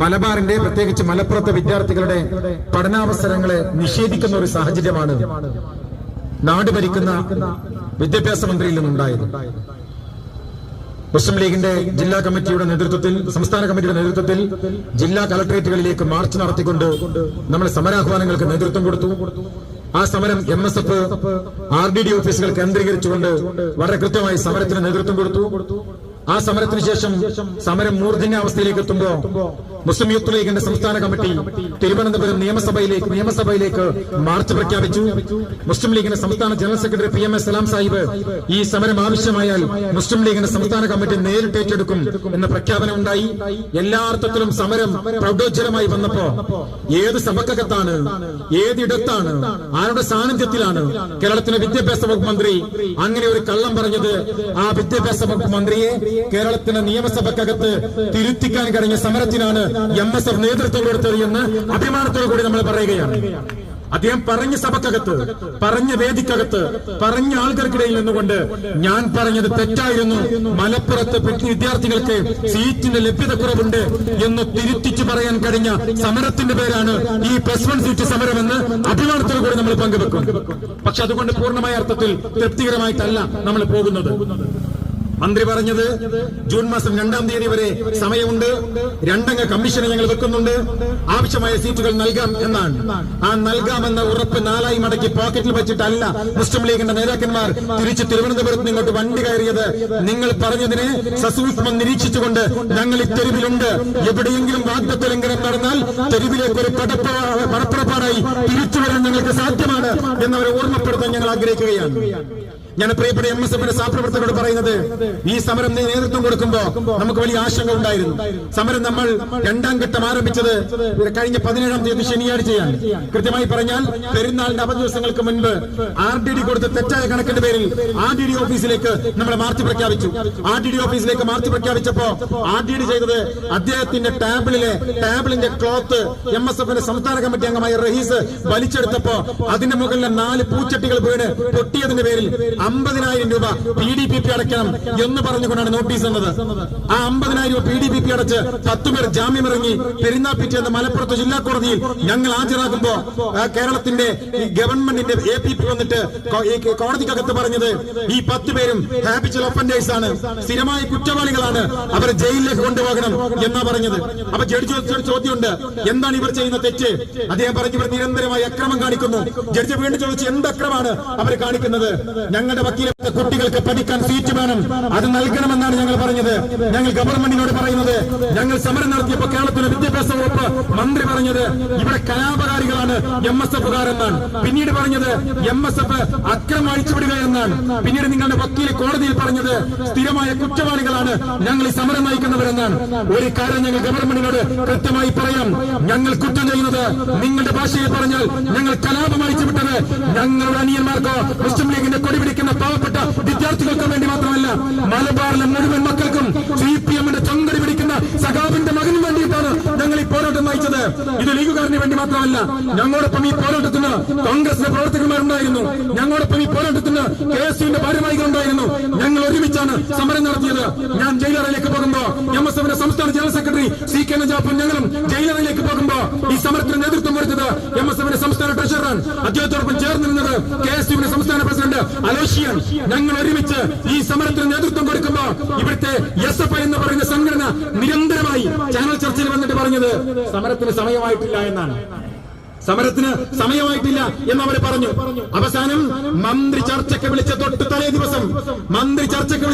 മലബാറിന്റെ പ്രത്യേകിച്ച് മലപ്പുറത്തെ വിദ്യാർത്ഥികളുടെ പഠനാവസരങ്ങളെ നിഷേധിക്കുന്ന ഒരു സാഹചര്യമാണ് നാട് ഭരിക്കുന്ന വിദ്യാഭ്യാസ മന്ത്രിയിൽ നിന്നുണ്ടായത്. മുസ്ലിം ലീഗിന്റെ ജില്ലാ കമ്മിറ്റിയുടെ നേതൃത്വത്തിൽ, സംസ്ഥാന കമ്മിറ്റിയുടെ നേതൃത്വത്തിൽ ജില്ലാ കളക്ടറേറ്റുകളിലേക്ക് മാർച്ച് നടത്തിക്കൊണ്ട് നമ്മൾ സമരാഹ്വാനങ്ങൾക്ക് നേതൃത്വം കൊടുത്തു. ആ സമരം MSF RDD ഓഫീസുകൾ കേന്ദ്രീകരിച്ചുകൊണ്ട് വളരെ കൃത്യമായി സമരത്തിന് നേതൃത്വം കൊടുത്തു. ആ സമരത്തിന് ശേഷം സമരം മൂർധന്യാവസ്ഥയിലേക്ക് എത്തുമ്പോൾ മുസ്ലിം യൂത്ത് ലീഗിന്റെ സംസ്ഥാന കമ്മിറ്റി തിരുവനന്തപുരം നിയമസഭയിലേക്ക് മാർച്ച് പ്രഖ്യാപിച്ചു. മുസ്ലിം ലീഗിന്റെ സംസ്ഥാന ജനറൽ സെക്രട്ടറി PM A സലാം സാഹിബ് ഈ സമരം ആവശ്യമായാൽ മുസ്ലിം ലീഗിന്റെ സംസ്ഥാന കമ്മിറ്റി നേരിട്ട് ഏറ്റെടുക്കും എന്ന പ്രഖ്യാപനം ഉണ്ടായി. എല്ലാ അർത്ഥത്തിലും സമരം പ്രൗഢോജ്വലമായി വന്നപ്പോ ഏത് സഭക്കകത്താണ്, ഏതിടത്താണ്, ആരുടെ സാന്നിധ്യത്തിലാണ് കേരളത്തിലെ വിദ്യാഭ്യാസ വകുപ്പ് മന്ത്രി അങ്ങനെ ഒരു കള്ളം പറഞ്ഞത്? ആ വിദ്യാഭ്യാസ വകുപ്പ് മന്ത്രിയെ കേരളത്തിന്റെ നിയമസഭക്കകത്ത് തിരുത്തിക്കാൻ കഴിഞ്ഞ സമരത്തിനാണ് MSF നേതൃത്വം കൊടുത്തത് എന്ന് അഭിമാനത്തോടു കൂടി നമ്മൾ പറയുകയാണ്. അദ്ദേഹം പറഞ്ഞ സഭക്കകത്ത്, പറഞ്ഞ വേദിക്കകത്ത്, പറഞ്ഞ ആൾക്കാർക്കിടയിൽ നിന്നുകൊണ്ട് ഞാൻ പറഞ്ഞത് തെറ്റായിരുന്നു, മലപ്പുറത്ത് വിദ്യാർത്ഥികൾക്ക് സീറ്റിന്റെ ലഭ്യതക്കുറവുണ്ട് എന്ന് തിരുത്തിച്ചു പറയാൻ കഴിഞ്ഞ സമരത്തിന്റെ പേരാണ് ഈ +1 സീറ്റ് സമരമെന്ന് അഭിമാനത്തോടു കൂടി നമ്മൾ പങ്കുവെക്കും. പക്ഷെ അതുകൊണ്ട് പൂർണ്ണമായ അർത്ഥത്തിൽ തൃപ്തികരമായിട്ടല്ല നമ്മൾ പോകുന്നത്. മന്ത്രി പറഞ്ഞത് ജൂൺ മാസം 2-ാം തീയതി വരെ സമയമുണ്ട്, 2 അംഗ കമ്മീഷനെ ഞങ്ങൾ വെക്കുന്നുണ്ട്, ആവശ്യമായ സീറ്റുകൾ നൽകാം എന്നാണ്. ആ നൽകാമെന്ന ഉറപ്പ് 4ആയി മടക്കി പോക്കറ്റിൽ വെച്ചിട്ടല്ല മുസ്ലിം ലീഗിന്റെ നേതാക്കന്മാർ തിരിച്ച് തിരുവനന്തപുരത്ത് ഇങ്ങോട്ട് വണ്ടി കയറിയത്. നിങ്ങൾ പറഞ്ഞതിനെ സസൂക്ഷ്മം നിരീക്ഷിച്ചുകൊണ്ട് ഞങ്ങൾ ഈ തെരുവിലുണ്ട്, എവിടെയെങ്കിലും വാഗ്ദത്ത ലംഘനം നടന്നാൽ തെരുവിലേക്ക് ഒരു പടപ്പുറപ്പാടായി തിരിച്ചു വരാൻ ഞങ്ങൾക്ക് സാധ്യമാണ് എന്നവരെ ഓർമ്മപ്പെടുത്താൻ ഞങ്ങൾ ആഗ്രഹിക്കുകയാണ്. ഞാൻ പ്രിയപ്പെട്ട MSFന്റെ സഹപ്രവർത്തകരോട് പറയുന്നത്, ഈ സമരം നേതൃത്വം കൊടുക്കുമ്പോ നമുക്ക് വലിയ ആശങ്ക ഉണ്ടായിരുന്നു. സമരം നമ്മൾ 2-ാം ഘട്ടം ആരംഭിച്ചത് കഴിഞ്ഞ 17-ാം തീയതി ശനിയാഴ്ചയാണ്. കൃത്യമായി പറഞ്ഞാൽ പെരുന്നാളിന്റെ അവധി ദിവസങ്ങൾക്ക് മുൻപ് RDD കൊടുത്ത തെറ്റായ കണക്കിന്റെ പേരിൽ RDD ഓഫീസിലേക്ക് നമ്മൾ മാർച്ച് പ്രഖ്യാപിച്ചു. RDD ഓഫീസിലേക്ക് മാർച്ച് പ്രഖ്യാപിച്ചപ്പോ RDD ചെയ്തത് അദ്ദേഹത്തിന്റെ ടാബിളിന്റെ ക്ലോത്ത് MSFന്റെ സംസ്ഥാന കമ്മിറ്റി അംഗമായ റഹീസ് വലിച്ചെടുത്തപ്പോ അതിന്റെ മുകളിലെ 4 പൂച്ചട്ടികൾ വീണ് പൊട്ടിയതിന്റെ പേരിൽ 50,000 രൂപ PDPP അടയ്ക്കണം എന്ന് പറഞ്ഞുകൊണ്ടാണ് നോട്ടീസ് എന്നത്. ആ 50,000 രൂപ PDPP അടച്ച് 10 പേർ ജാമ്യമിറങ്ങി പെരുന്നാൾ പിറ്റേന്ന് മലപ്പുറത്ത് ജില്ലാ കോടതിയിൽ ഞങ്ങൾ ഹാജരാകുമ്പോ കേരളത്തിന്റെ ഗവൺമെന്റിന്റെ APP വന്നിട്ട് കോടതിക്കകത്ത് പറഞ്ഞത് ഈ 10 പേരും ഹാബിച്വൽ ഒഫൻഡേഴ്സ് ആണ്, സ്ഥിരമായ കുറ്റവാളികളാണ്, അവരെ ജയിലിലേക്ക് കൊണ്ടുപോകണം എന്നാ പറഞ്ഞത്. അപ്പൊ ജഡ്ജി ചോദ്യമുണ്ട്, എന്താണ് ഇവർ ചെയ്യുന്ന തെറ്റ്? അദ്ദേഹം പറഞ്ഞു, ഇവർ നിരന്തരമായി അക്രമം കാണിക്കുന്നു. ജഡ്ജി വീണ്ടും ചോദിച്ചു, എന്ത് അക്രമമാണ് അവർ കാണിക്കുന്നത്? ഞങ്ങളുടെ വക്കീലത്തെ കുട്ടികൾക്ക് പഠിക്കാൻ സീറ്റ് വേണം, അത് നൽകണമെന്നാണ് ഞങ്ങൾ പറഞ്ഞത്. ഞങ്ങൾ ഗവൺമെന്റിനോട് പറയുന്നത്, ഞങ്ങൾ സമരം നടത്തിയപ്പോൾ കേരളത്തിലെ വിദ്യാഭ്യാസ വകുപ്പ് മന്ത്രി പറഞ്ഞത് ഇവിടെ കലാപകാരികളാണ് MSFകാർ എന്നാണ്. പിന്നീട് പറഞ്ഞത് MSF അക്രമം അഴിച്ചുവിടുക എന്നാണ്. പിന്നീട് നിങ്ങളുടെ വക്കീൽ കോടതിയിൽ പറഞ്ഞത് സ്ഥിരമായ കുറ്റവാളികളാണ് ഞങ്ങൾ ഈ സമരം നയിക്കുന്നവരെന്നാണ്. ഒരു കാര്യം ഞങ്ങൾ ഗവൺമെന്റിനോട് കൃത്യമായി പറയാം, ഞങ്ങൾ കുറ്റം ചെയ്യുന്നത് നിങ്ങളുടെ ഭാഷയിൽ പറഞ്ഞാൽ ഞങ്ങൾ കലാപം അഴിച്ചുവിട്ടത് ഞങ്ങളുടെ അനിയന്മാർക്കോ മുസ്ലിം ലീഗിന്റെ കൊടി പിടിക്കുന്ന പാവപ്പെട്ട വിദ്യാർത്ഥികൾക്ക് വേണ്ടി മാത്രമല്ല, മലബാറിലെ മുഴുവൻ മക്കൾക്കും CPMന്റെ ചങ്കടി പിടിക്കുന്ന സഖാവിന്റെ മകനും വേണ്ടിയിട്ടാണ് ഞങ്ങൾ ഈ പോരാട്ടം നയിച്ചത്. ഇത് ലീഗുകാരന് വേണ്ടി മാത്രമല്ല, ഞങ്ങളോടൊപ്പം ഈ പോരാട്ടത്തിന് കോൺഗ്രസിലെ പ്രവർത്തകന്മാരുണ്ടായിരുന്നു, ഞങ്ങളോടൊപ്പം ഈ പോരാട്ടത്തിന് KSUവിന്റെ ഭാരവാഹികളുണ്ടായിരുന്നു. ഞങ്ങൾ ഒരുമിച്ചാണ് സമരം നടത്തിയത്. ഞാൻ ജയിലറയിലേക്ക് പോകുമ്പോ MSFന്റെ സംസ്ഥാന ജനറൽ സെക്രട്ടറി CK നജാഫും ഞങ്ങളും ജയിലറയിലേക്ക് പോകുമ്പോ ഈ സമരത്തിന് നേതൃത്വം കൊടുത്തത് MSFന്റെ സംസ്ഥാന ട്രഷററാണ്. അദ്ദേഹത്തോടൊപ്പം ചേർന്ന് നിന്നത് KSUവിന്റെ സംസ്ഥാന പ്രസിഡന്റ് അലോഷിയൻ. ഞങ്ങൾ ഒരുമിച്ച് ഈ സമരത്തിന് നേതൃത്വം കൊടുക്കുമ്പോ ഇവിടുത്തെ SFI എന്ന് പറയുന്ന സംഘടന നിരന്തരമായി ചാനൽ ചർച്ചയിൽ വന്നിട്ട് പറഞ്ഞത് സമരത്തിന് സമയമായിട്ടില്ല എന്നാണ്. സമരത്തിന് സമയമായിട്ടില്ല എന്നവർ പറഞ്ഞു. അവസാനം മന്ത്രി ചർച്ചയ്ക്ക് വിളിച്ച തൊട്ട് തലേ ദിവസം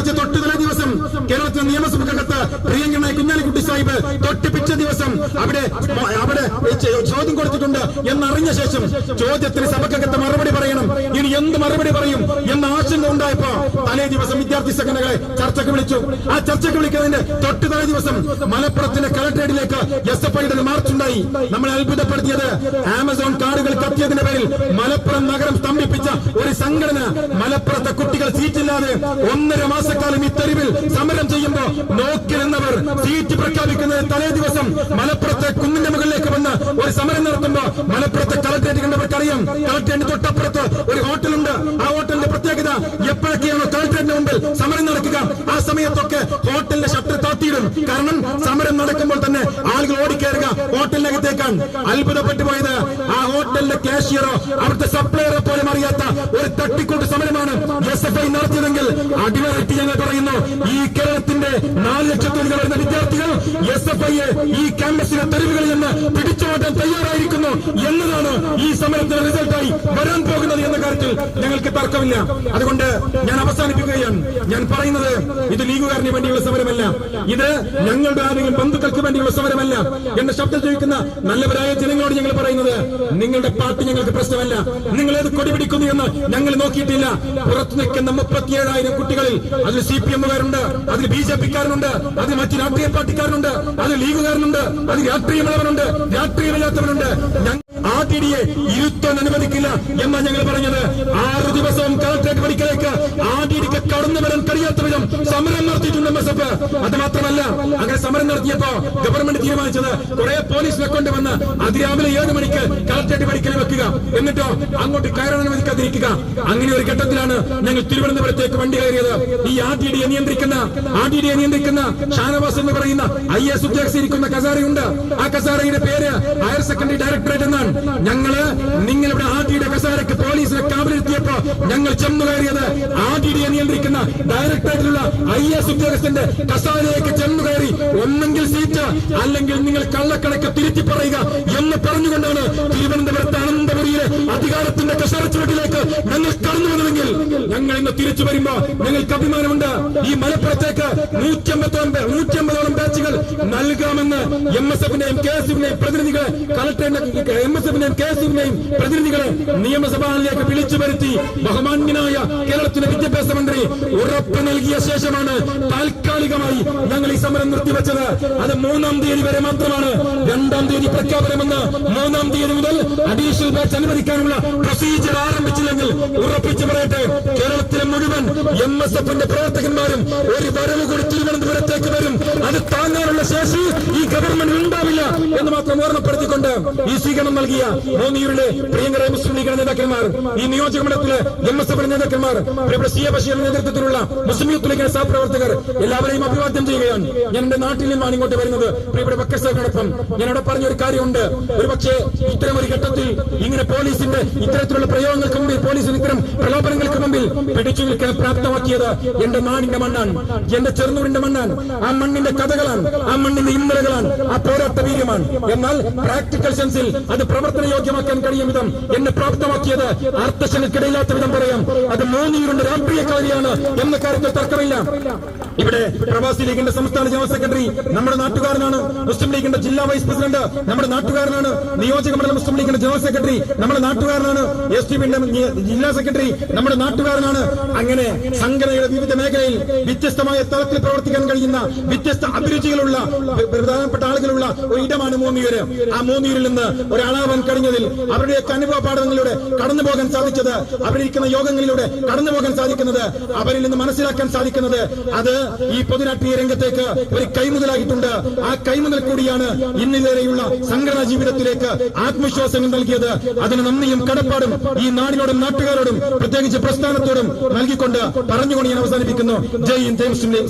കേരളത്തിലെ നിയമസഭക്കകത്ത് പ്രിയങ്കരനായ കുഞ്ഞാലിക്കുട്ടി സാഹിബ് തൊട്ട് പിറ്റേ ദിവസം അവിടെ ചോദ്യം കൊടുത്തിട്ടുണ്ട് എന്നറിഞ്ഞ ശേഷം ചോദ്യത്തിന് സഭക്കകത്ത് മറുപടി പറയണം. ഇനി എന്ത് മറുപടി പറയും എന്ന ആശങ്ക ഉണ്ടായപ്പോ തലേ ദിവസം വിദ്യാർത്ഥി സംഘടനകളെ ചർച്ചയ്ക്ക് വിളിച്ചു. ആ ചർച്ചയ്ക്ക് വിളിക്കുന്നതിന്റെ തൊട്ട് തലേ ദിവസം മലപ്പുറത്തിന്റെ കളക്ടറേറ്റിലേക്ക് SFIയുടെ മാർച്ച് ഉണ്ടായി. നമ്മളെ അത്ഭുതപ്പെടുത്തിയത് ആമസോൺ കാർഡുകൾ കത്തിയതിന്റെ പേരിൽ മലപ്പുറം നഗരം സ്തംഭിപ്പിച്ച ഒരു സംഘടന മലപ്പുറത്തെ കുട്ടികൾ സീറ്റില്ലാതെ 1.5 മാസക്കാലം ഈ തെരുവിൽ സമരം ചെയ്യുമ്പോൾ നോക്കി നിന്നവർ സീറ്റ് പ്രഖ്യാപിക്കുന്നതിന് തലേ ദിവസം മലപ്പുറത്തെ കുന്നിന്റെ മുകളിലേക്ക് വന്ന് ഒരു സമരം നടത്തുമ്പോൾ മലപ്പുറത്തെ കളക്ടറേറ്റ് കണ്ടവർക്കറിയാം, കളക്ടറേറ്റിന് തൊട്ടപ്പുറത്ത് ഒരു ഹോട്ടലുണ്ട്. ആ ഹോട്ടലിന്റെ പ്രത്യേകത, എപ്പോഴൊക്കെയാണോ കളക്ടറേറ്റിന് മുമ്പിൽ സമരം നടക്കുക ആ സമയത്തൊക്കെ ഹോട്ടലിന്റെ ഷട്ടർ നടത്തിയിടും. കാരണം സമരം നടക്കുമ്പോൾ തന്നെ ആളുകൾ ഓടിക്കയറുക ഹോട്ടലിനകത്തേക്കാണ്. അത്ഭുതപ്പെട്ടു പോയത് ആ ഹോട്ടലിലെ കാഷ്യറോ അവിടുത്തെ സപ്ലയറെ പോലും അറിയാത്ത ഒരു തട്ടിക്കൂട്ട് സമരമാണ് SFI നടത്തിയതെങ്കിൽ അടിവരട്ടി ഞങ്ങൾ പറയുന്നു, ഈ കേരളത്തിന്റെ 4 ലക്ഷത്തോളം വരുന്ന വിദ്യാർത്ഥികൾ SFI ഈ ക്യാമ്പസിലെ തെരുവുകളിൽ നിന്ന് പിടിച്ചുമാറ്റാൻ തയ്യാറായിരിക്കുന്നു എന്നതാണ് ഈ സമരത്തിന്റെ റിസൾട്ടായി വരാൻ പോകുന്നത് എന്ന കാര്യത്തിൽ ഞങ്ങൾക്ക് തർക്കമില്ല. അതുകൊണ്ട് ഞാൻ അവസാനിപ്പിക്കുകയാണ്. ഞാൻ പറയുന്നത് ഇത് ലീഗുകാരന് വേണ്ടിയുള്ള സമരമല്ല, ഇത് ഞങ്ങളുടെ ആരെങ്കിലും ബന്ധുക്കൾക്ക് വേണ്ടിയുള്ള സമരമല്ല. എന്റെ ശബ്ദം ചോദിക്കുന്ന നല്ലവരായ ജനങ്ങളോട് ഞങ്ങൾ പറയുന്നത്, നിങ്ങളുടെ പാർട്ടി ഞങ്ങൾക്ക് പ്രശ്നമല്ല, നിങ്ങൾ ഏത് കൊടി പിടിക്കുന്നു എന്ന് ഞങ്ങൾ നോക്കിയിട്ടില്ല. പുറത്തു നിൽക്കുന്ന 37,000 കുട്ടികളിൽ അതിൽ CPM-കാരുണ്ട്, അതിൽ BJP-കാരനുണ്ട്, അതിൽ മറ്റു രാഷ്ട്രീയ പാർട്ടിക്കാരനുണ്ട്, അതിൽ ലീഗുകാരനുണ്ട്, അതിൽ രാഷ്ട്രീയമുള്ളവരുണ്ട്, രാഷ്ട്രീയമില്ലാത്തവരുണ്ട്. RTD-യെ ഇരുത്താൻ അനുവദിക്കില്ല എന്നാണ് ഞങ്ങൾ പറഞ്ഞത്. 6 ദിവസവും കളക്ടറേറ്റ് പടിക്കലേക്ക് RTD-ക്ക് കടന്നു വരാൻ കഴിയാത്ത വിധം സമരം നടത്തിയിട്ടുണ്ട് MSF. അത് മാത്രമല്ല, അങ്ങനെ സമരം നടത്തിയപ്പോ ഗവൺമെന്റ് തീരുമാനിച്ചത് കുറെ പോലീസിനെ കൊണ്ടുവന്ന് അതിരാവിലെ 7 മണിക്ക് കളക്ടറേറ്റ് പടിക്കൽ വെക്കുക, എന്നിട്ടോ അങ്ങോട്ട് കയറാൻ അനുവദിക്കാതിരിക്കുക. അങ്ങനെ ഒരു ഘട്ടത്തിലാണ് ഞങ്ങൾ തിരുവനന്തപുരത്തേക്ക് വണ്ടി കയറിയത്. ഈ RTD-യെ നിയന്ത്രിക്കുന്ന ഷാനവാസ് എന്ന് പറയുന്ന IAS ഉദ്യോഗസ്ഥരിക്കുന്ന കസാരയുണ്ട്. ആ കസാരയുടെ പേര് ഹയർ സെക്കൻഡറി ഡയറക്ടറേറ്റ് എന്നാണ്. നിങ്ങളിവിടെ RTD കസാരയ്ക്ക് പോലീസിനെ കാവലിരുത്തിയപ്പോ ഞങ്ങൾ ചെന്നു കയറിയത് RTD-യെ നിയന്ത്രിക്കുന്ന ഡയറക്ടറേറ്റിലുള്ള IAS ഉദ്യോഗസ്ഥന്റെ കസാരയിലേക്ക് ചെന്നു കയറി ഒന്നെങ്കിൽ സീറ്റ് അല്ലെങ്കിൽ നിങ്ങൾ കള്ളക്കണക്ക് തിരുത്തി പറയുക എന്ന് പറഞ്ഞുകൊണ്ടാണ് തിരുവനന്തപുരത്ത് അനന്തപുരിയിലെ അധികാരത്തിന്റെ കസാരച്ചുവട്ടിലേക്ക് ഞങ്ങൾ കടന്നു വന്നതെങ്കിൽ ഞങ്ങൾ ഇന്ന് തിരിച്ചു വരുമ്പോ ഞങ്ങൾക്ക് അഭിമാനമുണ്ട്. ഈ മലപ്പുറത്തേക്ക് 150ഓളം ബാച്ചുകൾ നൽകാമെന്ന് MSF-നെയും KSU-വിനെയും പ്രതിനിധികളെ MSF-നെയും KSU-വിനെയും പ്രതിനിധികളെ നിയമസഭയിലേക്ക് വിളിച്ചു വരുത്തി ബഹുമാന്യനായ കേരളത്തിന്റെ വിദ്യാഭ്യാസ മന്ത്രി ഉറപ്പ് നൽകിയ ശേഷമാണ് താൽക്കാലികമായി ഞങ്ങൾ ഈ സമരം നിർത്തിവെച്ചത്. അത് 3-ാം തീയതി വരെ മാത്രമാണ്. 2-ാം തീയതി പ്രഖ്യാപനമെന്ന് 3-ാം തീയതി മുതൽ അഡീഷണൽ ബാച്ച് അനുവദിക്കാനുള്ള പ്രൊസീജിയർ ആരംഭിച്ചില്ലെങ്കിൽ ഉറപ്പിച്ചു പറയട്ടെ, കേരളത്തിലെ മുഴുവൻ MSF-ന്റെ പ്രവർത്തകന്മാരും ഒരു വരവ് കൂടി തിരുവനന്തപുരത്തേക്ക് വരും. അത് താങ്ങാനുള്ള ശേഷി ഈ ഗവൺമെന്റ് ഉണ്ടാവില്ല എന്ന് മാത്രം ഓർമ്മപ്പെടുത്തിക്കൊണ്ട് ഈ സ്വീകരണം നൽകിയ മോനിയൂരിലെ പ്രിയങ്കര മുസ്ലിം ലീഗ് നേതാക്കന്മാർ, ഈ നിയോജക മണ്ഡലത്തിലെ MSF നേതാക്കന്മാർ, CA ബഷീറിന്റെ നേതൃത്വത്തിലുള്ള മുസ്ലിം യൂത്ത് ലീഗിന്റെ സഹപ്രവർത്തകർ എല്ലാവരെയും അഭിവാദ്യം ചെയ്യുകയാണ്. ഞാൻ എന്റെ നാട്ടിൽ നിന്നാണ് ഇങ്ങോട്ട് വരുന്നത്. പ്രിയപ്പെട്ട ബക്കർസാഹിനോടൊപ്പം ഞാനവിടെ പറഞ്ഞൊരു കാര്യമുണ്ട്. ഒരുപക്ഷെ ഇത്തരം ഒരു ഘട്ടത്തിൽ ഇങ്ങനെ പോലീസിന്റെ ഇത്തരത്തിലുള്ള പ്രയോഗങ്ങൾക്ക് മുമ്പിൽ, പോലീസിന് ഇത്തരം പ്രലോഭനങ്ങൾക്ക് മുമ്പിൽ പിടിച്ചു നിൽക്കാൻ പ്രാപ്തമാക്കിയത് എന്റെ നാടിന്റെ മണ്ണാണ്, എന്റെ ചെറുന്നൂരിന്റെ മണ്ണാണ്. ആ മണ്ണിന്റെ കഥകളാണ്, ആ മണ്ണിന്റെ ഇന്നലകളാണ്, ആ പോരാട്ട വീര്യമാണ്. എന്നാൽ പ്രാക്ടിക്കൽ സെൻസിൽ അത് പ്രവർത്തന യോഗ്യമാക്കാൻ കഴിയും വിധം എന്നെ പ്രാപ്തമാക്കിയത് അർത്ഥശനക്കിടയില്ലാത്ത വിധം പറയാം, അത് മോനിയൂരിന്റെ രാഷ്ട്രീയ കളിയാണ് എന്ന കാര്യത്തിൽ തർക്കമില്ല. ഇവിടെ പ്രവാസി ലീഗിന്റെ സംസ്ഥാന ജനറൽ സെക്രട്ടറി നമ്മുടെ നാട്ടുകാരനാണ്, മുസ്ലിം ലീഗിന്റെ ജില്ലാ വൈസ് പ്രസിഡന്റ് നമ്മുടെ നാട്ടുകാരനാണ്, നിയോജക മണ്ഡലം മുസ്ലിം ലീഗിന്റെ ജനറൽ സെക്രട്ടറി നമ്മുടെ നാട്ടുകാരനാണ്, STPന്റെ ജില്ലാ സെക്രട്ടറി നമ്മുടെ നാട്ടുകാരനാണ്. അങ്ങനെ സംഘടനയുടെ വിവിധ മേഖലയിൽ വ്യത്യസ്തമായ തലത്തിൽ പ്രവർത്തിക്കാൻ കഴിയുന്ന വ്യത്യസ്ത അഭിരുചികളുള്ള പ്രധാനപ്പെട്ട ആളുകളുള്ള ഒരു ഇടമാണ് മോനിയൂര്. ആ മോനിയൂരിൽ നിന്ന് ഒരാളാവാൻ കഴിഞ്ഞതിൽ അവരുടെയൊക്കെ അനുഭവ പാഠങ്ങളിലൂടെ കടന്നുപോകാൻ സാധിച്ചത്, അവരിരിക്കുന്ന യോഗങ്ങളിലൂടെ കടന്നുപോകാൻ സാധിക്കുന്നത്, അവരിൽ നിന്ന് മനസ്സിലാക്കാൻ സാധിക്കുന്നത്, അത് ഈ പൊതുരാഷ്ട്രീയ രംഗത്തേക്ക് ഒരു കൈമുതലായിട്ടുണ്ട്. ആ കൈമുതൽ കൂടിയാണ് ഇന്നിതുവരെയുള്ള സംഘടനാ ജീവിതത്തിലേക്ക് ആത്മവിശ്വാസങ്ങൾ നൽകിയത്. അതിന് നന്ദിയും കടപ്പാടും ഈ നാടിനോടും നാട്ടുകാരോടും പ്രത്യേകിച്ച് പ്രസ്ഥാനത്തോടും നൽകിക്കൊണ്ട് പറഞ്ഞുകൊണ്ട് ഞാൻ അവസാനിപ്പിക്കുന്നു. ജയ് ഹിന്ദ്, ജയ് മുസ്ലിം ലീഗ്.